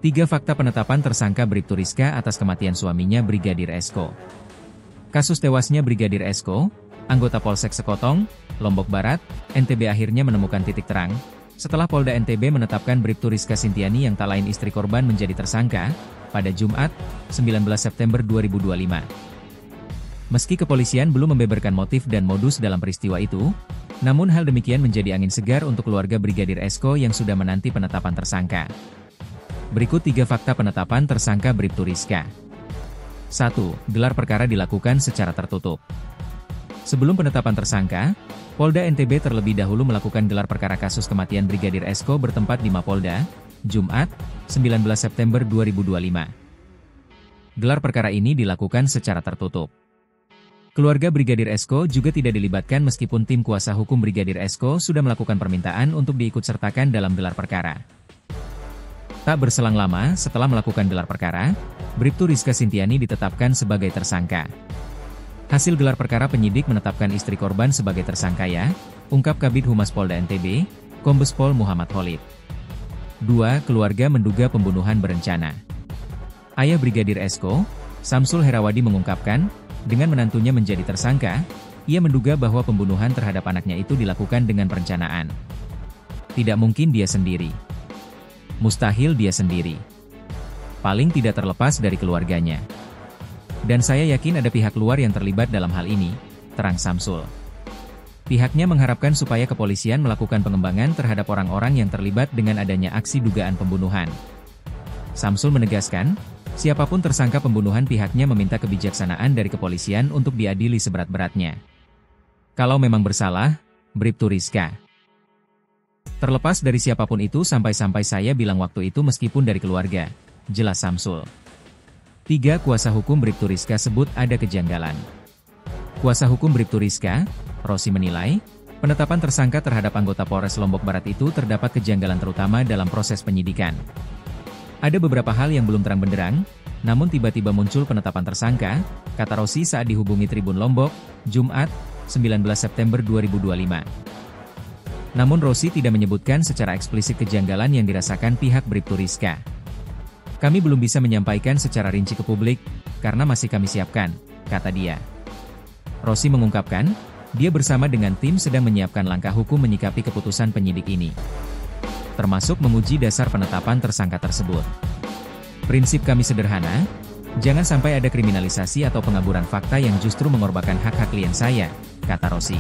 3 fakta penetapan tersangka Bribtu Rizka atas kematian suaminya Brigadir Esko. Kasus tewasnya Brigadir Esko, anggota Polsek Sekotong, Lombok Barat, NTB akhirnya menemukan titik terang, setelah Polda NTB menetapkan Bribtu Rizka Sintiani yang tak lain istri korban menjadi tersangka, pada Jumat, 19 September 2025. Meski kepolisian belum membeberkan motif dan modus dalam peristiwa itu, namun hal demikian menjadi angin segar untuk keluarga Brigadir Esko yang sudah menanti penetapan tersangka. Berikut 3 fakta penetapan tersangka Bribtu Rizka. 1. Gelar perkara dilakukan secara tertutup. Sebelum penetapan tersangka, Polda NTB terlebih dahulu melakukan gelar perkara kasus kematian Brigadir Esko bertempat di Mapolda, Jumat, 19 September 2025. Gelar perkara ini dilakukan secara tertutup. Keluarga Brigadir Esko juga tidak dilibatkan meskipun tim kuasa hukum Brigadir Esko sudah melakukan permintaan untuk diikutsertakan dalam gelar perkara. Tak berselang lama setelah melakukan gelar perkara, Bribtu Rizka Sintiani ditetapkan sebagai tersangka. Hasil gelar perkara penyidik menetapkan istri korban sebagai tersangka ya, ungkap Kabid Humas Polda NTB, Kombes Pol Muhammad Khalid. 2. Keluarga menduga pembunuhan berencana. Ayah Brigadir Esko, Samsul Herawadi mengungkapkan, dengan menantunya menjadi tersangka, ia menduga bahwa pembunuhan terhadap anaknya itu dilakukan dengan perencanaan. Tidak mungkin dia sendiri. Mustahil dia sendiri. Paling tidak terlepas dari keluarganya. Dan saya yakin ada pihak luar yang terlibat dalam hal ini, terang Samsul. Pihaknya mengharapkan supaya kepolisian melakukan pengembangan terhadap orang-orang yang terlibat dengan adanya aksi dugaan pembunuhan. Samsul menegaskan, siapapun tersangka pembunuhan pihaknya meminta kebijaksanaan dari kepolisian untuk diadili seberat-beratnya. Kalau memang bersalah, Bribtu Rizka. Terlepas dari siapapun itu sampai-sampai saya bilang waktu itu meskipun dari keluarga, jelas Samsul. 3. Kuasa hukum Bribtu Rizka sebut ada kejanggalan. Kuasa hukum Bribtu Rizka, Rosi menilai, penetapan tersangka terhadap anggota Polres Lombok Barat itu terdapat kejanggalan terutama dalam proses penyidikan. Ada beberapa hal yang belum terang benderang, namun tiba-tiba muncul penetapan tersangka, kata Rosi saat dihubungi Tribun Lombok, Jumat, 19 September 2025. Namun Rosi tidak menyebutkan secara eksplisit kejanggalan yang dirasakan pihak Bribtu Rizka. Kami belum bisa menyampaikan secara rinci ke publik, karena masih kami siapkan, kata dia. Rosi mengungkapkan, dia bersama dengan tim sedang menyiapkan langkah hukum menyikapi keputusan penyidik ini. Termasuk menguji dasar penetapan tersangka tersebut. Prinsip kami sederhana, jangan sampai ada kriminalisasi atau pengaburan fakta yang justru mengorbankan hak-hak klien saya, kata Rosi.